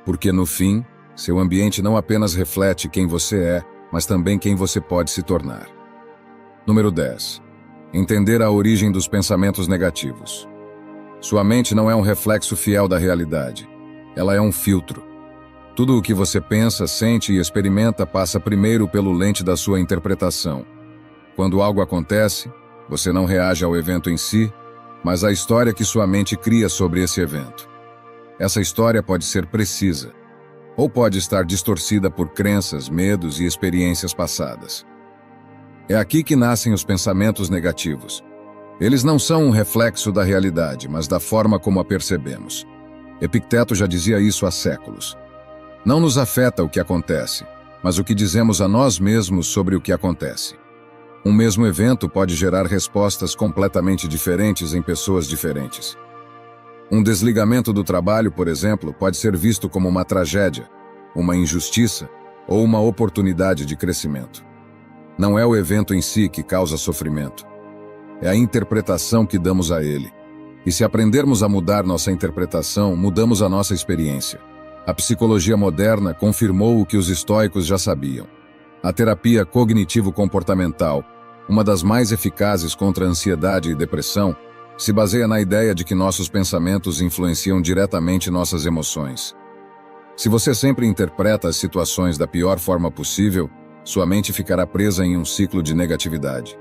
Porque, no fim, seu ambiente não apenas reflete quem você é, mas também quem você pode se tornar. Número 10. Entender a origem dos pensamentos negativos. Sua mente não é um reflexo fiel da realidade. Ela é um filtro. Tudo o que você pensa, sente e experimenta passa primeiro pelo lente da sua interpretação. Quando algo acontece, você não reage ao evento em si, mas à história que sua mente cria sobre esse evento. Essa história pode ser precisa, ou pode estar distorcida por crenças, medos e experiências passadas. É aqui que nascem os pensamentos negativos. Eles não são um reflexo da realidade, mas da forma como a percebemos. Epicteto já dizia isso há séculos. Não nos afeta o que acontece, mas o que dizemos a nós mesmos sobre o que acontece. Um mesmo evento pode gerar respostas completamente diferentes em pessoas diferentes. Um desligamento do trabalho, por exemplo, pode ser visto como uma tragédia, uma injustiça ou uma oportunidade de crescimento. Não é o evento em si que causa sofrimento. É a interpretação que damos a ele. E se aprendermos a mudar nossa interpretação, mudamos a nossa experiência. A psicologia moderna confirmou o que os estoicos já sabiam. A terapia cognitivo-comportamental, uma das mais eficazes contra a ansiedade e depressão, se baseia na ideia de que nossos pensamentos influenciam diretamente nossas emoções. Se você sempre interpreta as situações da pior forma possível, sua mente ficará presa em um ciclo de negatividade.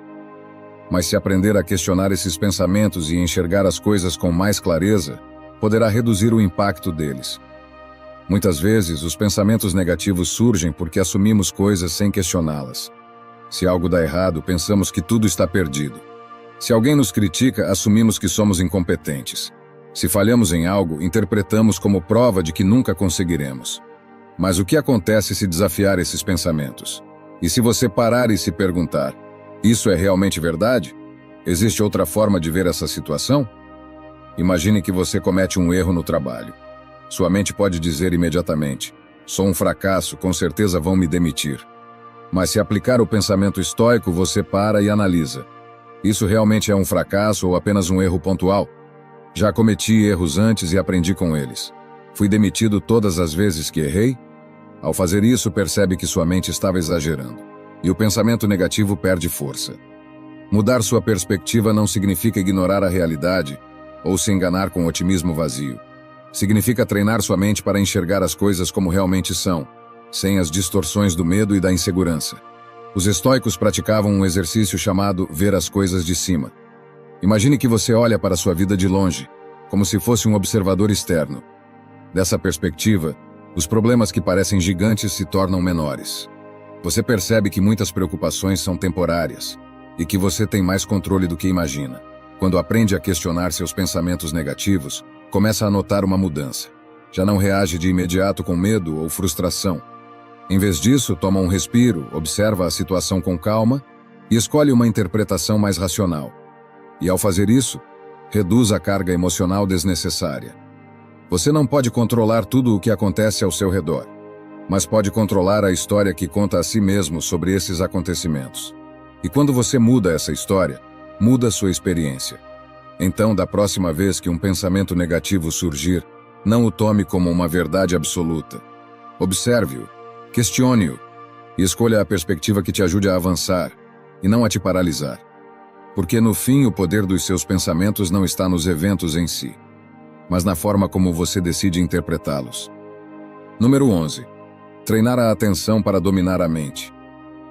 Mas se aprender a questionar esses pensamentos e enxergar as coisas com mais clareza, poderá reduzir o impacto deles. Muitas vezes, os pensamentos negativos surgem porque assumimos coisas sem questioná-las. Se algo dá errado, pensamos que tudo está perdido. Se alguém nos critica, assumimos que somos incompetentes. Se falhamos em algo, interpretamos como prova de que nunca conseguiremos. Mas o que acontece se desafiar esses pensamentos? E se você parar e se perguntar, isso é realmente verdade? Existe outra forma de ver essa situação? Imagine que você comete um erro no trabalho. Sua mente pode dizer imediatamente, sou um fracasso, com certeza vão me demitir. Mas se aplicar o pensamento estoico, você para e analisa. Isso realmente é um fracasso ou apenas um erro pontual? Já cometi erros antes e aprendi com eles. Fui demitido todas as vezes que errei? Ao fazer isso, percebe que sua mente estava exagerando. E o pensamento negativo perde força. Mudar sua perspectiva não significa ignorar a realidade ou se enganar com otimismo vazio. Significa treinar sua mente para enxergar as coisas como realmente são, sem as distorções do medo e da insegurança. Os estoicos praticavam um exercício chamado ver as coisas de cima. Imagine que você olha para sua vida de longe, como se fosse um observador externo. Dessa perspectiva, os problemas que parecem gigantes se tornam menores. Você percebe que muitas preocupações são temporárias e que você tem mais controle do que imagina. Quando aprende a questionar seus pensamentos negativos, começa a notar uma mudança. Já não reage de imediato com medo ou frustração. Em vez disso, toma um respiro, observa a situação com calma e escolhe uma interpretação mais racional. E ao fazer isso, reduz a carga emocional desnecessária. Você não pode controlar tudo o que acontece ao seu redor, mas pode controlar a história que conta a si mesmo sobre esses acontecimentos. E quando você muda essa história, muda sua experiência. Então, da próxima vez que um pensamento negativo surgir, não o tome como uma verdade absoluta. Observe-o, questione-o E escolha a perspectiva que te ajude a avançar, e não a te paralisar. Porque no fim o poder dos seus pensamentos não está nos eventos em si, mas na forma como você decide interpretá-los. Número 11. Treinar a atenção para dominar a mente.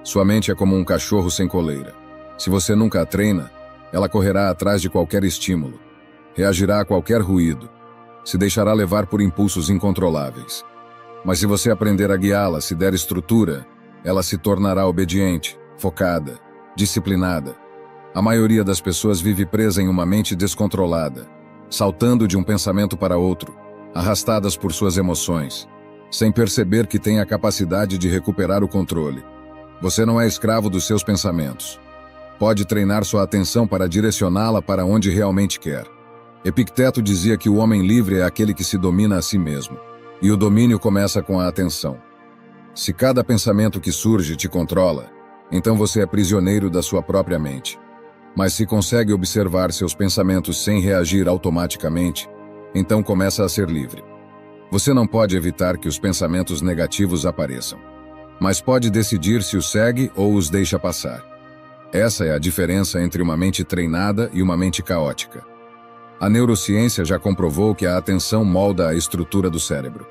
Sua mente é como um cachorro sem coleira. Se você nunca a treina, ela correrá atrás de qualquer estímulo, reagirá a qualquer ruído, se deixará levar por impulsos incontroláveis. Mas se você aprender a guiá-la, se der estrutura, ela se tornará obediente, focada, disciplinada. A maioria das pessoas vive presa em uma mente descontrolada, saltando de um pensamento para outro, arrastadas por suas emoções, sem perceber que tem a capacidade de recuperar o controle. Você não é escravo dos seus pensamentos. Pode treinar sua atenção para direcioná-la para onde realmente quer. Epicteto dizia que o homem livre é aquele que se domina a si mesmo, e o domínio começa com a atenção. Se cada pensamento que surge te controla, então você é prisioneiro da sua própria mente. Mas se consegue observar seus pensamentos sem reagir automaticamente, então começa a ser livre. Você não pode evitar que os pensamentos negativos apareçam, mas pode decidir se os segue ou os deixa passar. Essa é a diferença entre uma mente treinada e uma mente caótica. A neurociência já comprovou que a atenção molda a estrutura do cérebro.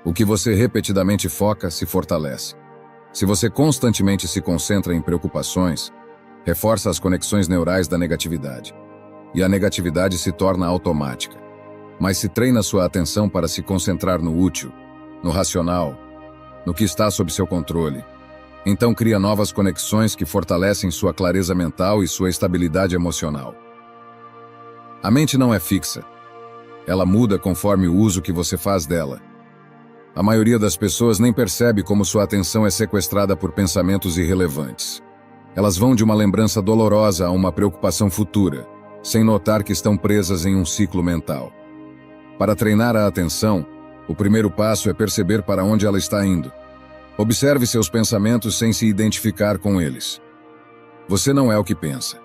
O que você repetidamente foca se fortalece. Se você constantemente se concentra em preocupações, reforça as conexões neurais da negatividade. E a negatividade se torna automática. Mas se treina sua atenção para se concentrar no útil, no racional, no que está sob seu controle, então cria novas conexões que fortalecem sua clareza mental e sua estabilidade emocional. A mente não é fixa. Ela muda conforme o uso que você faz dela. A maioria das pessoas nem percebe como sua atenção é sequestrada por pensamentos irrelevantes. Elas vão de uma lembrança dolorosa a uma preocupação futura, sem notar que estão presas em um ciclo mental. Para treinar a atenção, o primeiro passo é perceber para onde ela está indo. Observe seus pensamentos sem se identificar com eles. Você não é o que pensa.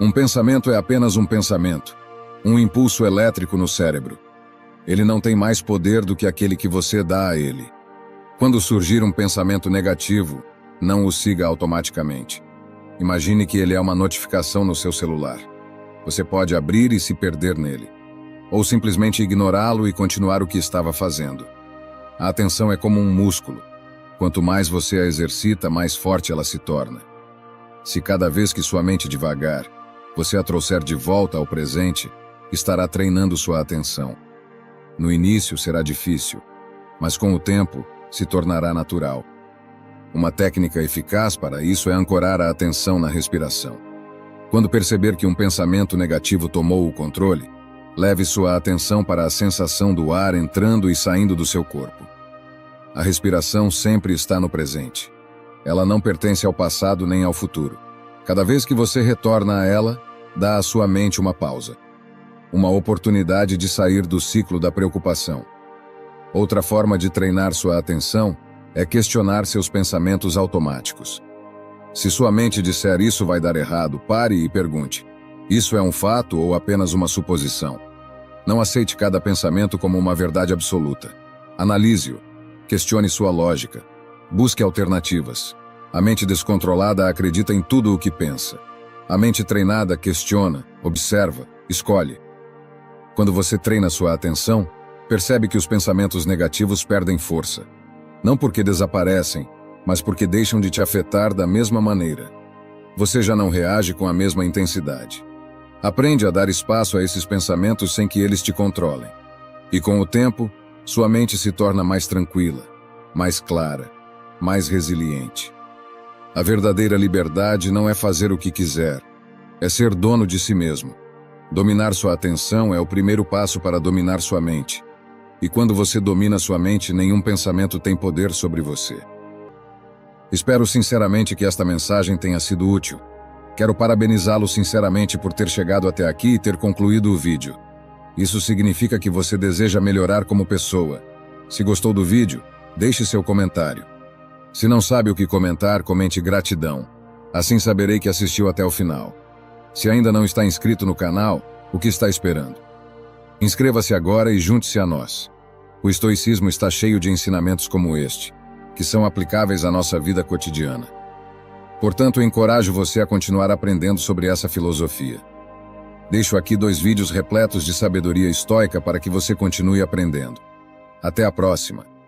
Um pensamento é apenas um pensamento, um impulso elétrico no cérebro. Ele não tem mais poder do que aquele que você dá a ele. Quando surgir um pensamento negativo, não o siga automaticamente. Imagine que ele é uma notificação no seu celular. Você pode abrir e se perder nele, ou simplesmente ignorá-lo e continuar o que estava fazendo. A atenção é como um músculo. Quanto mais você a exercita, mais forte ela se torna. Se cada vez que sua mente devagar, você a trouxer de volta ao presente, estará treinando sua atenção. No início será difícil, mas com o tempo se tornará natural. Uma técnica eficaz para isso é ancorar a atenção na respiração. Quando perceber que um pensamento negativo tomou o controle, leve sua atenção para a sensação do ar entrando e saindo do seu corpo. A respiração sempre está no presente. Ela não pertence ao passado nem ao futuro. Cada vez que você retorna a ela, dá à sua mente uma pausa. Uma oportunidade de sair do ciclo da preocupação. Outra forma de treinar sua atenção é questionar seus pensamentos automáticos. Se sua mente disser isso vai dar errado, pare e pergunte: isso é um fato ou apenas uma suposição? Não aceite cada pensamento como uma verdade absoluta. Analise-o. Questione sua lógica. Busque alternativas. A mente descontrolada acredita em tudo o que pensa. A mente treinada questiona, observa, escolhe. Quando você treina sua atenção, percebe que os pensamentos negativos perdem força. Não porque desaparecem, mas porque deixam de te afetar da mesma maneira. Você já não reage com a mesma intensidade. Aprende a dar espaço a esses pensamentos sem que eles te controlem. E com o tempo, sua mente se torna mais tranquila, mais clara, mais resiliente. A verdadeira liberdade não é fazer o que quiser, é ser dono de si mesmo. Dominar sua atenção é o primeiro passo para dominar sua mente. E quando você domina sua mente, nenhum pensamento tem poder sobre você. Espero sinceramente que esta mensagem tenha sido útil. Quero parabenizá-lo sinceramente por ter chegado até aqui e ter concluído o vídeo. Isso significa que você deseja melhorar como pessoa. Se gostou do vídeo, deixe seu comentário. Se não sabe o que comentar, comente gratidão. Assim saberei que assistiu até o final. Se ainda não está inscrito no canal, o que está esperando? Inscreva-se agora e junte-se a nós. O estoicismo está cheio de ensinamentos como este, que são aplicáveis à nossa vida cotidiana. Portanto, encorajo você a continuar aprendendo sobre essa filosofia. Deixo aqui 2 vídeos repletos de sabedoria estoica para que você continue aprendendo. Até a próxima!